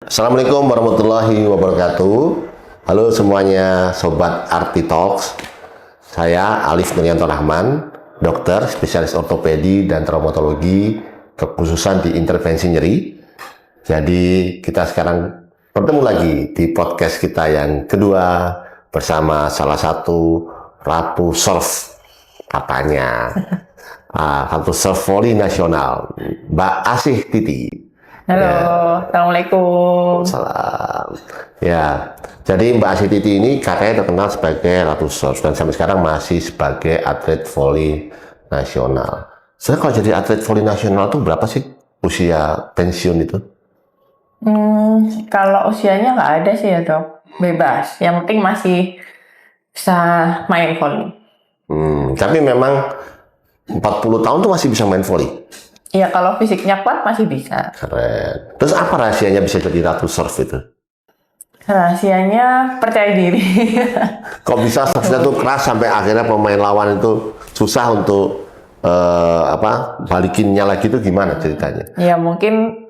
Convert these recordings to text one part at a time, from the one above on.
Assalamualaikum warahmatullahi wabarakatuh. Halo semuanya, Sobat Arti Talks. Saya Alif Nuryanto Rahman, dokter spesialis ortopedi dan traumatologi, kekhususan di intervensi nyeri. Jadi kita sekarang bertemu lagi di podcast kita yang kedua bersama salah satu Ratu Surf katanya. Ratu Surf Voli Nasional, Mbak Asih Titi. Halo, ya. Assalamualaikum. Salam. Ya, jadi Mbak Asih Titi ini katanya terkenal sebagai Ratu Surf dan sampai sekarang masih sebagai atlet voli nasional. Saya kalau jadi atlet voli nasional tuh berapa sih usia pensiun itu? Kalau usianya nggak ada sih ya dok, bebas. Yang penting masih bisa main voli. Tapi memang 40 tahun tuh masih bisa main voli. Iya, kalau fisiknya kuat masih bisa. Keren. Terus apa rahasianya bisa jadi Ratu Surf itu? Rahasianya percaya diri. Kok bisa surfnya tuh keras sampai akhirnya pemain lawan itu susah untuk balikinnya lagi itu gimana ceritanya? Ya mungkin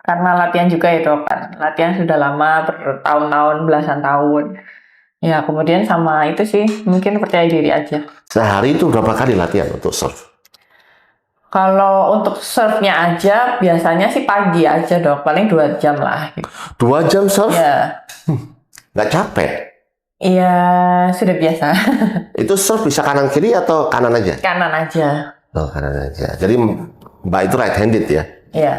karena latihan juga ya dok, kan. Latihan sudah lama, bertahun-tahun, belasan tahun. Ya kemudian sama itu sih, mungkin percaya diri aja. Sehari itu berapa kali latihan untuk surf? Kalau untuk surfnya aja, biasanya sih pagi aja dok, paling 2 jam lah. 2 jam surf? Ya. Nggak capek? Iya, sudah biasa. Itu surf bisa kanan kiri atau kanan aja? Kanan aja. Oh, kanan aja. Jadi Mbak itu right handed ya? Iya.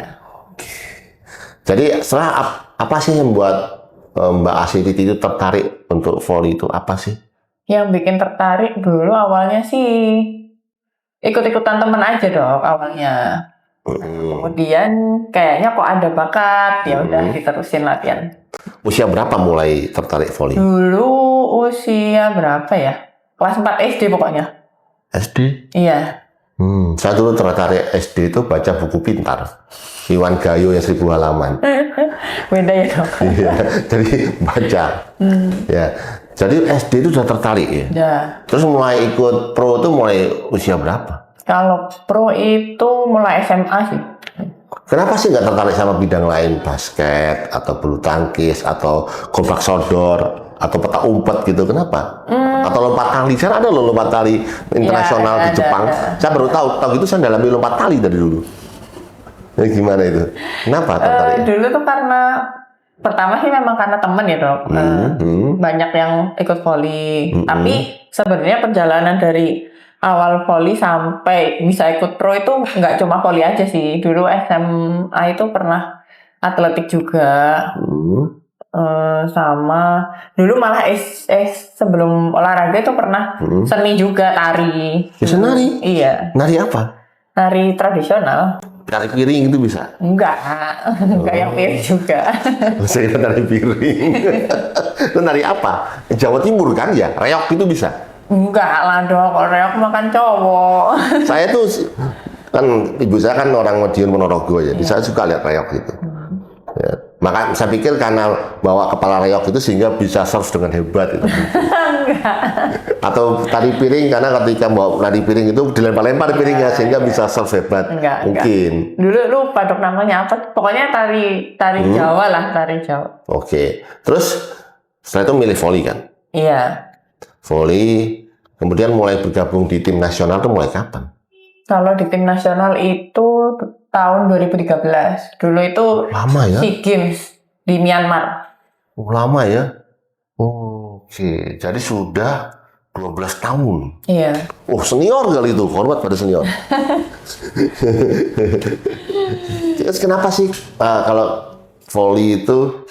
Jadi setelah apa sih yang membuat Mbak Asih Titi itu tertarik untuk volley itu apa sih? Yang bikin tertarik dulu awalnya sih ikut-ikutan temen aja dok awalnya. Kemudian kayaknya kok ada bakat, ya udah diterusin latihan. Usia berapa mulai tertarik volley? Dulu usia berapa ya? Kelas 4 SD pokoknya. SD? Iya. Saya dulu tertarik SD itu baca buku pintar. Iwan Gayo yang 1000 halaman. Beda ya dok. Iya, jadi baca. Ya. Jadi SD itu sudah tertarik ya? Ya. Terus mulai ikut pro itu mulai usia berapa? Kalau pro itu mulai SMA sih. Kenapa sih nggak tertarik sama bidang lain? Basket, atau bulu tangkis, atau kompak sodor, atau petak umpet gitu? Kenapa? Atau lompat tali? Saya ada loh lompat tali internasional di Jepang. Saya baru tahu itu saya dalami lompat tali dari dulu. Jadi gimana itu? Kenapa tertarik? Dulu tuh karena pertama sih memang karena temen ya dok. Banyak yang ikut voli. Tapi sebenarnya perjalanan dari awal voli sampai bisa ikut pro itu nggak cuma voli aja sih. Dulu SMA itu pernah atletik juga. Sama dulu malah sebelum olahraga itu pernah seni juga, tari. Bisa nari? Iya. Nari apa? Nari tradisional. Nari piring itu bisa? Enggak yang piring juga. Saya kira nari piring. Itu nari apa? Jawa Timur kan ya? Reok itu bisa? Enggak lah dok, reok makan cowok. Saya tuh kan ibu saya kan orang Madiun Ponorogo ya, jadi saya suka lihat reok gitu. Ya. Maka saya pikir karena bawa kepala reok itu sehingga bisa surf dengan hebat itu. Enggak. Atau tari piring karena ketika bawa nari piring itu dilempar-lempar piringnya sehingga bisa surf hebat. Mungkin. Dulu lupa dok namanya apa. Pokoknya tari Jawa lah, tari Jawa. Oke. Terus setelah itu milih voli kan? Iya. Voli, kemudian mulai bergabung di tim nasional itu mulai kapan? Kalau di tim nasional itu tahun 2013. Dulu itu lama ya? SEA Games di Myanmar. Lama ya? Oke, jadi sudah 12 tahun. Iya. Oh, senior kali itu, hormat pada senior. Terus kenapa sih kalau volley itu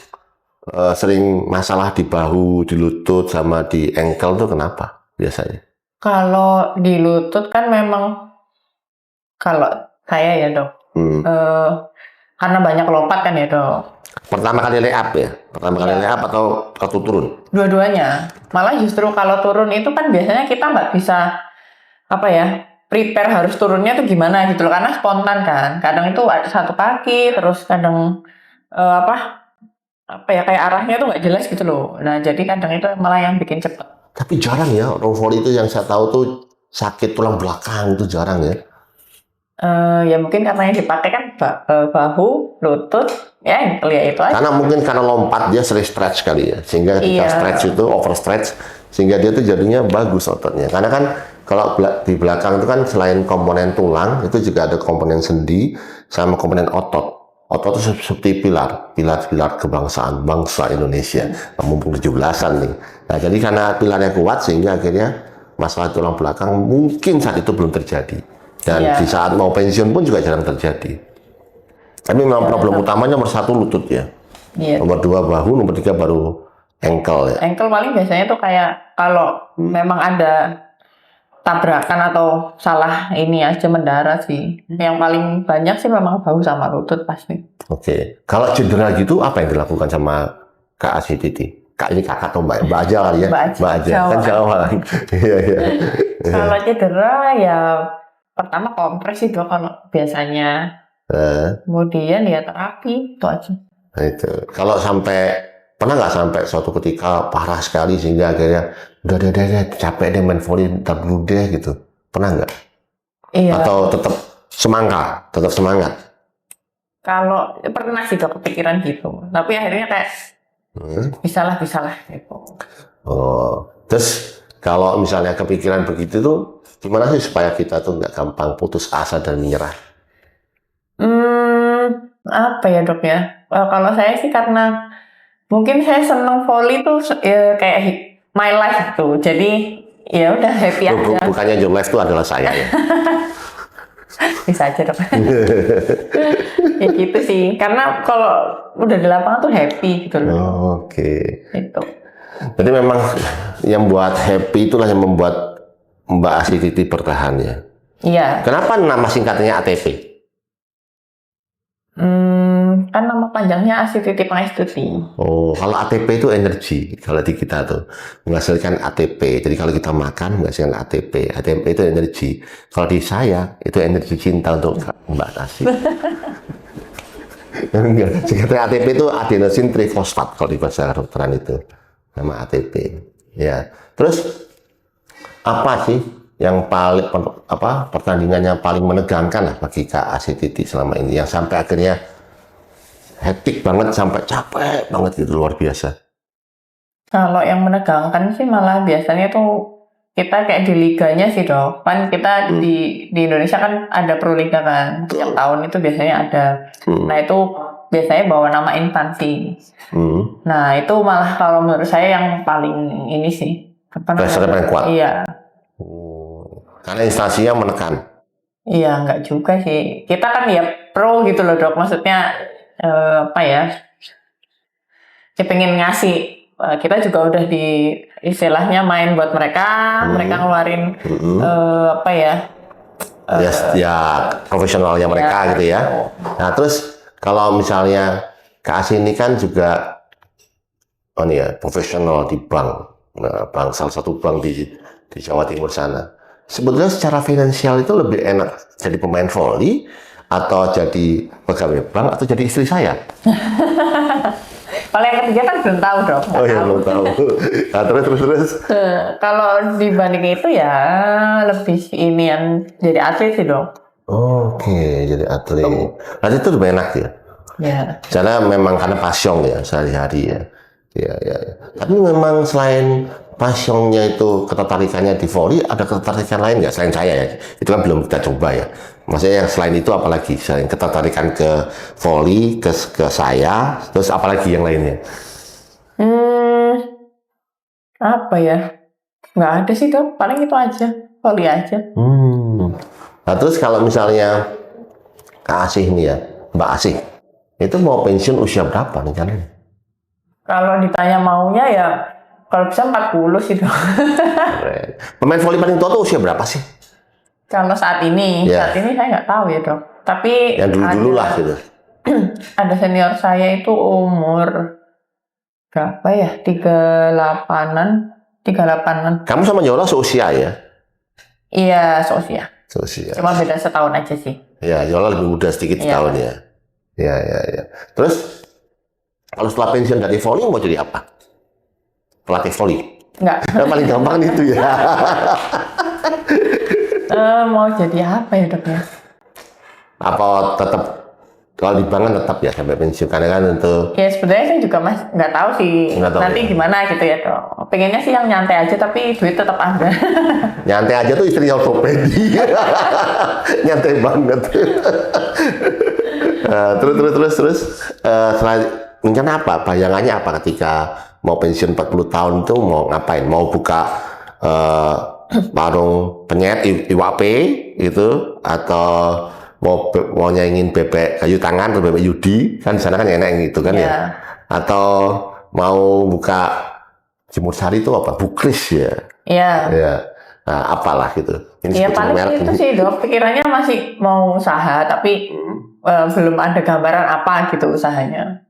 sering masalah di bahu, di lutut, sama di ankle tuh kenapa biasanya? Kalau di lutut kan memang, kalau saya ya dok, karena banyak lompat kan ya dok. Pertama kali lay up ya? Pertama kali lay up atau turun? Dua-duanya. Malah justru kalau turun itu kan biasanya kita nggak bisa prepare harus turunnya tuh gimana gitu loh, karena spontan kan. Kadang itu ada satu kaki, terus kadang kayak arahnya tuh nggak jelas gitu loh. Nah jadi kadang itu malah yang bikin cepet. Tapi jarang ya orang volley itu yang saya tahu tuh sakit tulang belakang itu jarang ya. Ya mungkin karena yang dipakai kan bahu, lutut, Ya ankle ya itu aja. Karena mungkin karena lompat dia sering stretch kali ya, sehingga ketika stretch itu overstretch, sehingga dia tuh jadinya bagus ototnya. Karena kan kalau di belakang itu kan selain komponen tulang, itu juga ada komponen sendi sama komponen otot. Otot itu seperti pilar kebangsaan bangsa Indonesia. Mumpung 17-an nih. Nah, jadi karena pilarnya kuat sehingga akhirnya masalah tulang belakang mungkin saat itu belum terjadi. Dan di saat mau pensiun pun juga jarang terjadi. Tapi memang problem utamanya nomor 1 lutut ya. Nomor 2 bahu, nomor 3 baru ankle ya. Ankle paling biasanya tuh kayak kalau memang ada tabrakan atau salah ini aja mendarat sih. Yang paling banyak sih memang bahu sama lutut pasti. Oke. Kalau cedera gitu apa yang dilakukan sama Kak Asih Titi? Kak ini kakak atau mbak? Mbak aja kali ya? Mbak aja. Kan Jawa. Iya, iya. Kalau cedera ya pertama kompres itu kalau biasanya. Kemudian ya terapi itu aja. Nah, itu. Kalau pernah nggak sampai suatu ketika parah sekali sehingga akhirnya udah capek deh main volley tak dulu deh gitu. Pernah nggak? Iya. Atau tetap semangat? Kalau pernah sih tuh kepikiran gitu. Tapi akhirnya kayak bisalah gitu. Oh, terus kalau misalnya kepikiran begitu tuh gimana sih supaya kita tuh nggak gampang putus asa dan menyerah? Apa ya dok ya? Kalau saya sih karena mungkin saya seneng volley tuh ya, kayak my life tuh. Jadi ya udah happy aja. Bukannya your life itu adalah saya ya? Bisa aja dok. Ya gitu sih. Karena kalau udah di lapangan tuh happy gitu loh. Oke. Itu. Jadi memang yang buat happy itulah yang membuat Mbak Asih Titi bertahan ya? Iya. Kenapa nama singkatannya ATP? Kan nama panjangnya Asih Titi Pangestuti. Oh, kalau ATP itu energi. Kalau di kita tuh menghasilkan ATP. Jadi kalau kita makan menghasilkan ATP. ATP itu energi. Kalau di saya itu energi cinta untuk Mbak Asih. Enggak. Singkatan ATP itu adenosine trifosfat kalau di bahasa kedokteran itu. Nama ATP. Ya. Terus apa sih yang paling pertandingan yang paling menegangkan lah bagi Kak Asih Titi selama ini yang sampai akhirnya hektik banget sampai capek banget gitu luar biasa? Kalau yang menegangkan sih malah biasanya tuh kita kayak di liganya sih dok. Kan kita di Indonesia kan ada Proliga kan. Setiap tahun itu biasanya ada. Nah itu biasanya bawa nama instansi. Nah itu malah kalau menurut saya yang paling ini sih. Pressure paling kuat? Iya. Karena instansinya menekan? Iya, enggak juga sih. Kita kan ya pro gitu loh dok. Maksudnya ya pengen ngasih. Kita juga udah di istilahnya main buat mereka. Mereka ngeluarin ya profesionalnya mereka gitu ya. Nah terus kalau misalnya Kak Asih ini kan juga profesional di bank. Nah, salah satu bank di Jawa Timur sana. Sebetulnya secara finansial itu lebih enak jadi pemain volley atau jadi pegawai bank atau jadi istri saya? Kalau yang ketiga kan belum tahu dong. Oh ya belum tahu. Nah, terus. Kalau dibanding itu ya lebih ini yang jadi atlet sih dong. Oke, jadi atlet. Atlet itu lebih enak ya? Ya. Karena memang karena passion ya sehari-hari ya. Ya. Tapi memang selain passionnya itu ketertarikannya di volley, ada ketertarikan lain nggak selain saya ya? Itu kan belum kita coba ya. Maksudnya yang selain itu apalagi? Selain ketertarikan ke volley, ke saya, terus apalagi yang lainnya? Apa ya? Nggak ada sih dok. Paling itu aja. Volley aja. Nah terus kalau misalnya Kak Asih nih ya, Mbak Asih, itu mau pensiun usia berapa nih kan? Kalau ditanya maunya ya kalau bisa 40 sih dong. Pemain voli paling tua tuh usia berapa sih? Kalau saat ini saya nggak tahu ya dok. Tapi yang dulu lah gitu. Ada senior saya itu umur berapa ya? 38-an. Kamu sama Yola seusia ya? Iya seusia. Cuma beda setahun aja sih. Ya Yola lebih muda sedikit setahun ya. Ya. Terus kalau setelah pensiun dari volley mau jadi apa? Pelatih volley? Enggak. Yang paling gampang itu ya. Mau jadi apa ya dok ya? Apa tetap Kalau di bank kan tetap ya sampai pensiun, karena kan untuk ya sebenarnya saya juga nggak tahu sih nanti ya, gimana gitu ya dok. Pengennya sih yang nyantai aja tapi duit tetap ada. Nyantai aja tuh istrinya ortopedi. Nyantai banget. Terus selain rencana apa? Bayangannya apa ketika mau pensiun 40 tahun itu mau ngapain? Mau buka warung penyet IWAP gitu, atau mau nyaingin bebek kayu tangan atau bebek Yudi, kan di sana kan enak gitu kan ya. Atau mau buka jemur sari itu apa? Bukris ya. Iya. Ya. Nah, apalah gitu. Iya paling itu sih dok. Pikirannya masih mau usaha tapi belum ada gambaran apa gitu usahanya.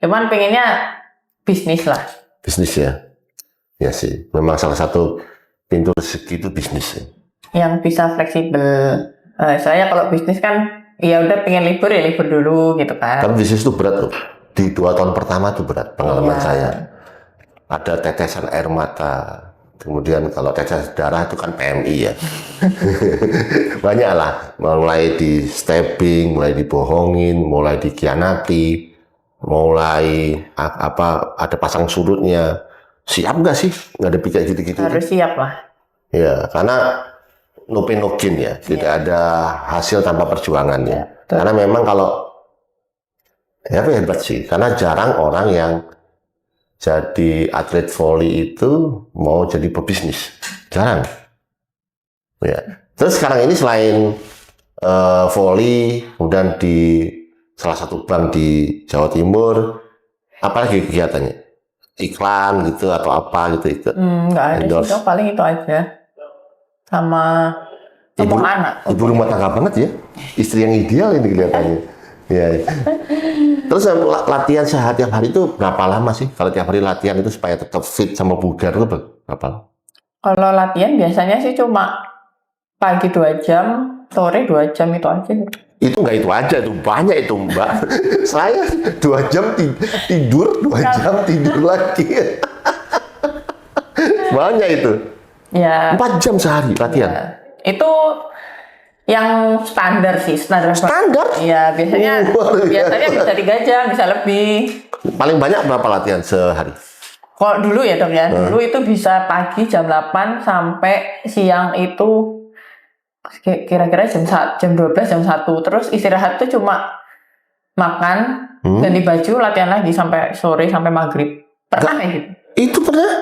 Cuman pengennya bisnis lah. Bisnis ya. Ya sih. Memang salah satu pintu rezeki itu bisnis ya. Yang bisa fleksibel. Saya kalau bisnis kan ya udah pengen libur ya libur dulu gitu kan. Tapi bisnis itu berat loh. Di 2 tahun pertama itu berat pengalaman saya. Ada tetesan air mata. Kemudian kalau tetes darah itu kan PMI ya. Banyak lah. Mulai di stepping, mulai dibohongin, mulai dikhianati, mulai ada pasang surutnya. Siap nggak sih nggak ada pikir gitu-gitu? Harus siap lah. Ya, karena no pain no gain ya, tidak ada hasil tanpa perjuangan ya. Karena memang kalau ya hebat sih, karena jarang orang yang jadi atlet voli itu mau jadi pebisnis, jarang. Ya. Terus sekarang ini selain voli, kemudian di salah satu bank di Jawa Timur, apalagi kegiatannya? Iklan gitu atau apa gitu itu? Nggak ada sih, paling itu aja. Sama anak. Ibu rumah tangga banget ya, istri yang ideal ini kelihatannya. Ya. Terus latihan tiap hari itu berapa lama sih? Kalau tiap hari latihan itu supaya tetap fit sama bugar itu berapa lama? Kalau latihan biasanya sih cuma pagi 2 jam, sore 2 jam itu aja. Itu nggak itu aja, itu banyak itu Mbak. Saya 2 jam tidur, 2 jam tidur lagi. Banyak itu. Ya. 4 jam sehari latihan. Ya. Itu yang standar sih, standar. Iya, biasanya bisa 3 jam, bisa lebih. Paling banyak berapa latihan sehari? Kalau dulu ya dok ya, dulu itu bisa pagi jam 8 sampai siang itu kira-kira jam 12, jam 1. Terus istirahat tuh cuma makan, ganti baju, latihan lagi sampai sore, sampai maghrib. Pernah ya gitu? Itu pernah?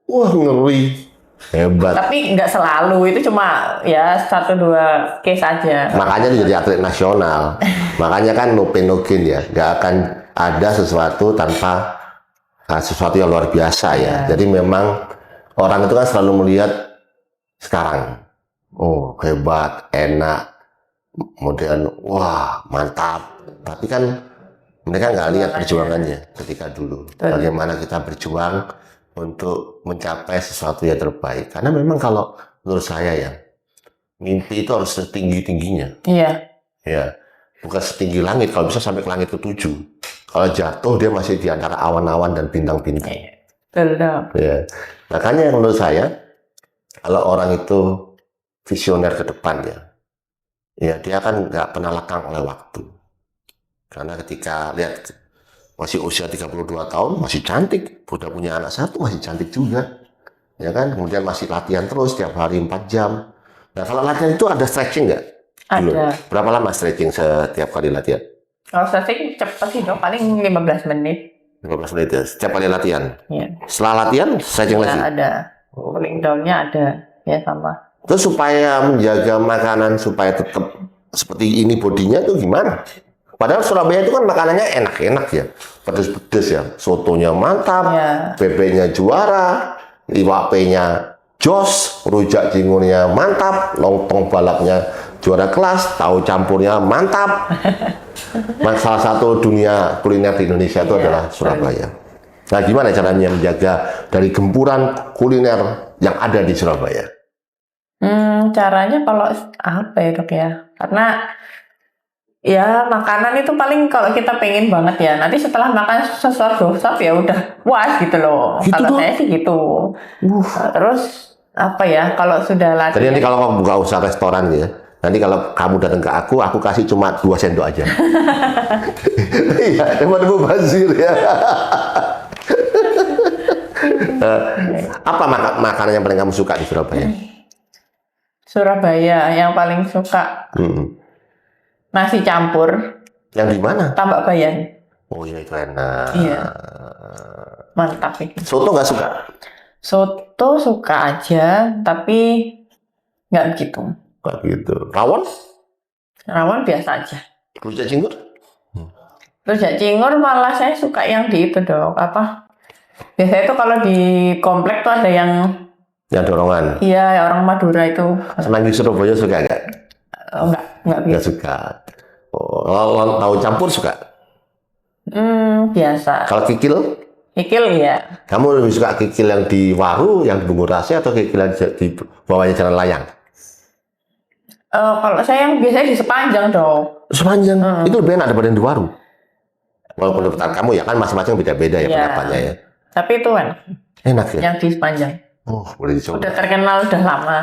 Wah, ngeri. Hebat. Tapi nggak selalu, itu cuma ya 1-2 case aja. Makanya dia jadi atlet nasional. Makanya kan no pain no gain ya. Nggak akan ada sesuatu tanpa sesuatu yang luar biasa ya. Jadi memang orang itu kan selalu melihat sekarang. Oh hebat, enak, kemudian wah mantap. Tapi kan mereka nggak lihat perjuangannya ketika dulu. Bagaimana kita berjuang untuk mencapai sesuatu yang terbaik. Karena memang kalau menurut saya ya, mimpi itu harus setinggi-tingginya. Iya. Ya, bukan setinggi langit. Kalau bisa sampai ke langit ke-7. Kalau jatuh dia masih di antara awan-awan dan bintang-bintang. Betul. Ya. Makanya menurut saya, kalau orang itu visioner ke depan ya dia kan nggak pernah lekang oleh waktu. Karena ketika lihat masih usia 32 tahun, masih cantik. Udah punya anak 1, masih cantik juga. Ya kan? Kemudian masih latihan terus, tiap hari 4 jam. Nah, kalau latihan itu ada stretching nggak? Ada. Berapa lama stretching setiap kali latihan? Kalau stretching cepat sih dok, paling 15 menit. 15 menit ya, setiap kali latihan? Iya. Setelah latihan, stretching lagi? Ada. Cooling down-nya ada. Ya sama. Terus supaya menjaga makanan, supaya tetap seperti ini bodinya itu gimana? Padahal Surabaya itu kan makanannya enak-enak ya, pedes-pedes ya, sotonya mantap, bebeknya juara, IWAP-nya jos, rujak cingunnya mantap, lontong balapnya juara kelas, tahu campurnya mantap. Salah satu dunia kuliner di Indonesia itu adalah Surabaya. Nah, gimana caranya menjaga dari gempuran kuliner yang ada di Surabaya? Caranya kalau apa ya dok ya? Karena ya makanan itu paling kalau kita pengen banget ya, nanti setelah makan sesuatu ya udah puas gitu loh. Gitu kalau saya sih gitu. Terus apa ya, kalau sudah latihan. Jadi nanti kalau kamu buka usaha restoran ya, Nanti kalau kamu datang ke aku kasih cuma 2 sendok aja. Iya, emang mubazir ya. Apa makanan yang paling kamu suka di Surabaya? Surabaya yang paling suka nasi campur. Yang di mana? Tambak Bayan. Oh iya, itu enak. Iya. Mantap itu. Soto nggak suka? Soto suka aja, tapi nggak begitu. Nggak gitu. Rawon? Rawon biasa aja. Rujak cingur? Rujak cingur malah saya suka yang di itu dong. Apa? Biasanya itu kalau di komplek tuh ada yang dorongan. Iya, orang Madura itu. Semanggi Surabaya suka nggak? Enggak Nggak biasa. suka. Oh, tahu campur suka? Biasa. Kalau kikil? Kikil ya. Kamu lebih suka kikil yang di Waru, yang di Bungurasi, atau kikil yang di bawahnya Jalan Layang? Kalau saya yang biasanya di sepanjang dong. Sepanjang. Itu lebih enak daripada yang di Waru. Walaupun pendapat kamu ya kan masing-masing beda-beda ya pendapatnya ya. Tapi itu kan Enak ya? yang di sepanjang. Oh, boleh dicoba. Udah terkenal udah lama.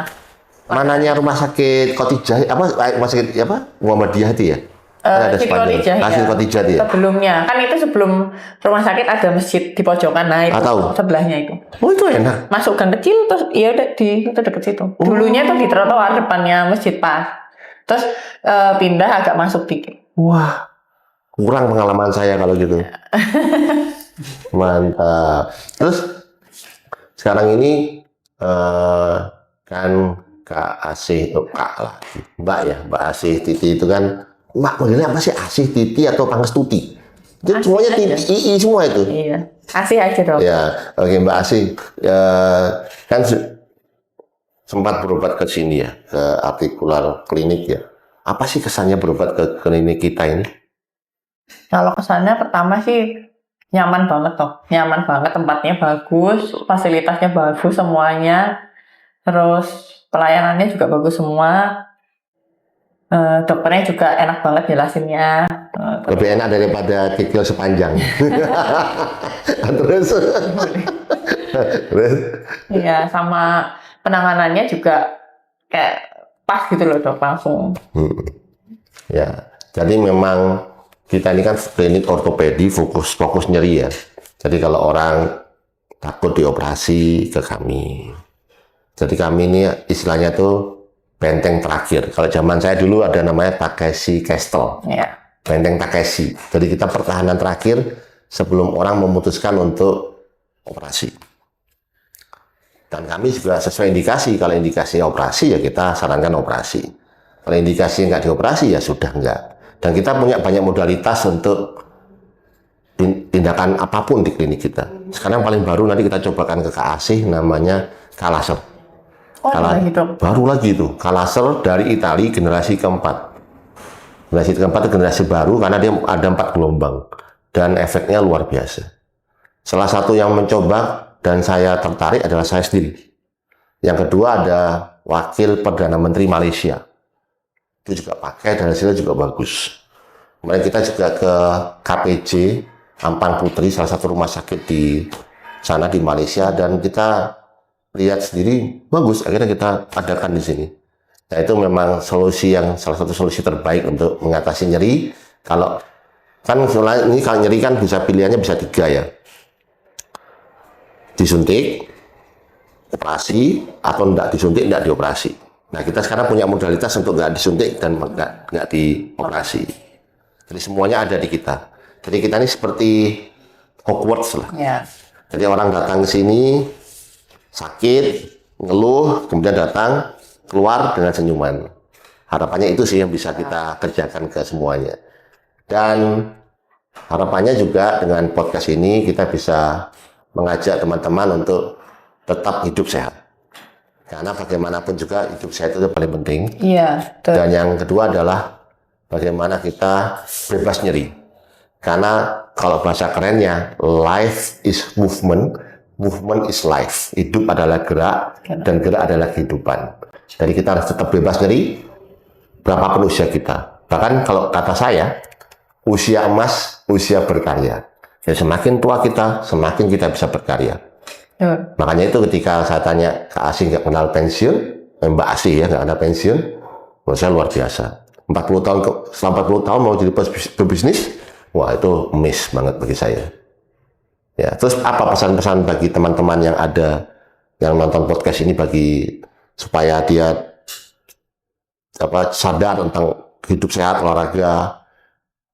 Mananya rumah sakit Khotijah rumah sakit Muhammadiyah itu ya? Ada Siti sepanjang. Khotijah, ya. Siti Khotijah itu ya? Sebelumnya kan itu sebelum rumah sakit ada masjid di pojokan, nah itu tahu. sebelahnya itu. Oh, itu enak. Masuk gang kecil terus iya udah di itu deket situ. Dulunya tuh di trotoar depannya masjid pas. Terus pindah agak masuk dikit. Wah, kurang pengalaman saya kalau gitu. Mantap. Terus sekarang ini kan Kak Asih, Kak lah, Mbak ya, Mbak Asih Titi itu kan, Mbak manggilnya apa sih? Asih Titi atau Pangestuti? Itu semuanya Titi, II semua itu. Iya, Asih aja dong. Ya, oke Mbak Asih, kan sempat berobat ke sini ya, ke artikular klinik ya. Apa sih kesannya berobat ke klinik kita ini? Kalau kesannya pertama sih nyaman banget toh, nyaman banget, tempatnya bagus, fasilitasnya bagus semuanya, terus pelayanannya juga bagus semua, dokternya juga enak banget jelasinnya. Lebih enak daripada kikil sepanjang. Terus, Iya, sama penanganannya juga kayak pas gitu loh dok, langsung. Ya, jadi memang kita ini kan klinik ortopedi fokus nyeri ya. Jadi kalau orang takut dioperasi ke kami. Jadi kami ini istilahnya tuh benteng terakhir. Kalau zaman saya dulu ada namanya Takeshi Castle. Ya. Benteng Takeshi. Jadi kita pertahanan terakhir sebelum orang memutuskan untuk operasi. Dan kami juga sesuai indikasi. Kalau indikasi operasi ya kita sarankan operasi. Kalau indikasi nggak dioperasi ya sudah enggak. Dan kita punya banyak modalitas untuk tindakan apapun di klinik kita. Sekarang paling baru nanti kita cobakan ke Kak Asih namanya K-Laser. Oh, gitu. Baru lagi itu, K-Laser dari Italia generasi keempat. Generasi keempat itu generasi baru karena dia ada 4 gelombang. Dan efeknya luar biasa. Salah satu yang mencoba dan saya tertarik adalah saya sendiri. Yang kedua ada Wakil Perdana Menteri Malaysia. Itu juga pakai dan hasilnya juga bagus. Kemudian kita juga ke KPJ Ampang Putri, salah satu rumah sakit di sana di Malaysia, dan kita lihat sendiri bagus. Akhirnya kita adakan di sini. Nah itu memang salah satu solusi terbaik untuk mengatasi nyeri. Kalau kan ini kalau nyeri kan bisa pilihannya bisa 3 ya. Disuntik, operasi, atau enggak disuntik, enggak dioperasi. Nah kita sekarang punya modalitas untuk enggak disuntik dan enggak dioperasi. Jadi semuanya ada di kita. Jadi kita ini seperti Hogwarts lah. Ya. Jadi orang datang ke sini sakit, ngeluh, kemudian datang keluar dengan senyuman. Harapannya itu sih yang bisa kita kerjakan ke semuanya. Dan harapannya juga dengan podcast ini kita bisa mengajak teman-teman untuk tetap hidup sehat. Karena bagaimanapun juga hidup sehat itu paling penting. Iya. Dan yang kedua adalah bagaimana kita bebas nyeri. Karena kalau bahasa kerennya, life is movement, movement is life. Hidup adalah gerak, dan gerak adalah kehidupan. Jadi kita harus tetap bebas nyeri, berapapun usia kita. Bahkan kalau kata saya, usia emas, usia berkarya. Jadi semakin tua kita, semakin kita bisa berkarya. Makanya itu ketika saya tanya Kak Asih nggak kenal pensiun, Mbak Asih ya nggak kenal pensiun, menurut saya luar biasa. 40 tahun setelah 40 tahun mau jadi pebisnis, wah itu miss banget bagi saya. Ya, terus apa pesan-pesan bagi teman-teman yang ada yang nonton podcast ini supaya dia sadar tentang hidup sehat, olahraga,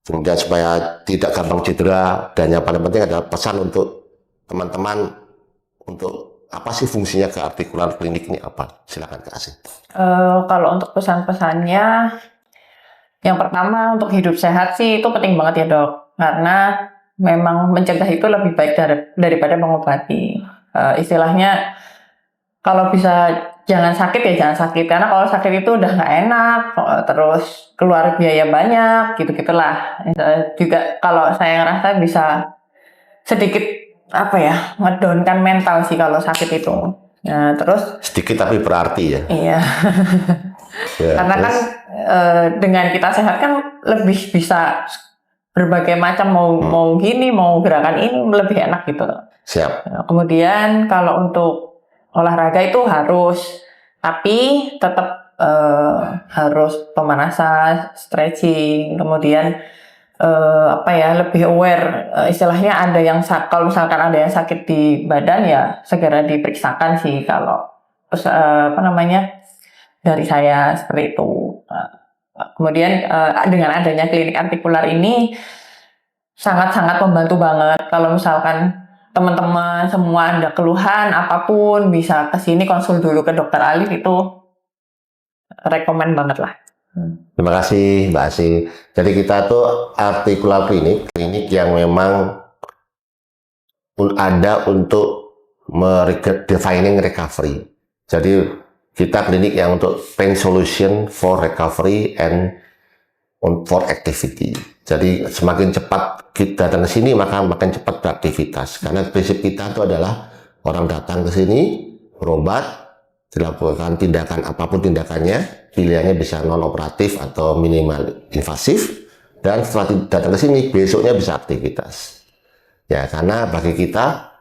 kemudian supaya tidak gampang cedera, dan yang paling penting adalah pesan untuk teman-teman untuk apa sih fungsinya keartikulan klinik ini apa? Silakan Kak Asih. Kalau untuk pesan-pesannya, yang pertama untuk hidup sehat sih itu penting banget ya dok, karena memang mencegah itu lebih baik daripada mengobati. Istilahnya kalau bisa jangan sakit ya jangan sakit, karena kalau sakit itu udah nggak enak, terus keluar biaya banyak, gitu-gitulah. Juga kalau saya ngerasa bisa sedikit ngedownkan mental sih kalau sakit itu. Nah, terus sedikit tapi berarti ya. Iya. Ya, karena terus, kan dengan kita sehat kan lebih bisa berbagai macam mau gini, mau gerakan ini lebih enak gitu. Siap. Nah, kemudian kalau untuk olahraga itu harus, tapi tetap harus pemanasan, stretching, kemudian lebih aware, istilahnya ada yang kalau misalkan ada yang sakit di badan ya segera diperiksakan sih kalau dari saya seperti itu. Kemudian dengan adanya klinik artikular ini sangat-sangat membantu banget. Kalau misalkan teman-teman semua ada keluhan apapun bisa kesini konsul dulu ke dokter Alif, itu rekomen banget lah. Terima kasih Mbak Asih. Jadi kita tuh artikular klinik yang memang ada untuk defining recovery. Jadi kita klinik yang untuk pain solution for recovery and for activity. Jadi semakin cepat kita datang ke sini maka makin cepat beraktivitas. Karena prinsip kita itu adalah orang datang ke sini berobat, dilakukan tindakan apapun tindakannya, pilihannya bisa non operatif atau minimal invasif, dan setelah datang ke sini besoknya bisa aktivitas. Ya, karena bagi kita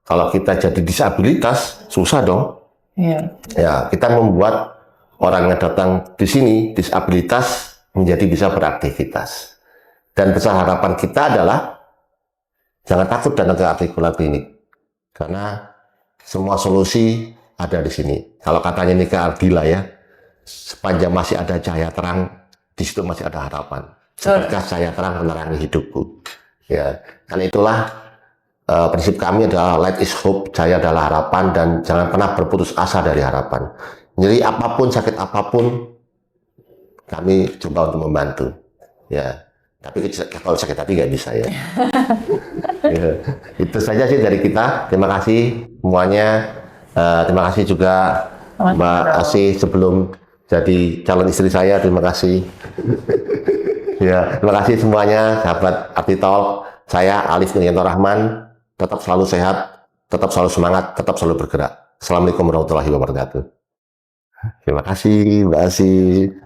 kalau kita jadi disabilitas susah dong. Iya. Ya, kita membuat orang yang datang di sini disabilitas menjadi bisa beraktivitas. Dan besar harapan kita adalah jangan takut datang ke artikular klinik, karena semua solusi ada di sini. Kalau katanya Nika Ardila ya, sepanjang masih ada cahaya terang, di situ masih ada harapan. Seperti cahaya terang menerangi hidupku. Ya, karena itulah prinsip kami adalah light is hope, cahaya adalah harapan, dan jangan pernah berputus asa dari harapan. Jadi apapun, sakit apapun, kami coba untuk membantu. Ya, tapi kalau sakit hati nggak bisa ya. Ya. Itu saja sih dari kita. Terima kasih semuanya. Terima kasih juga Mbak Asih sebelum jadi calon istri saya. Terima kasih. Ya, terima kasih semuanya, sahabat Artitalk. Saya Alif Nuryanto Rahman. Tetap selalu sehat, tetap selalu semangat, tetap selalu bergerak. Assalamualaikum warahmatullahi wabarakatuh. Terima kasih Mbak Asih.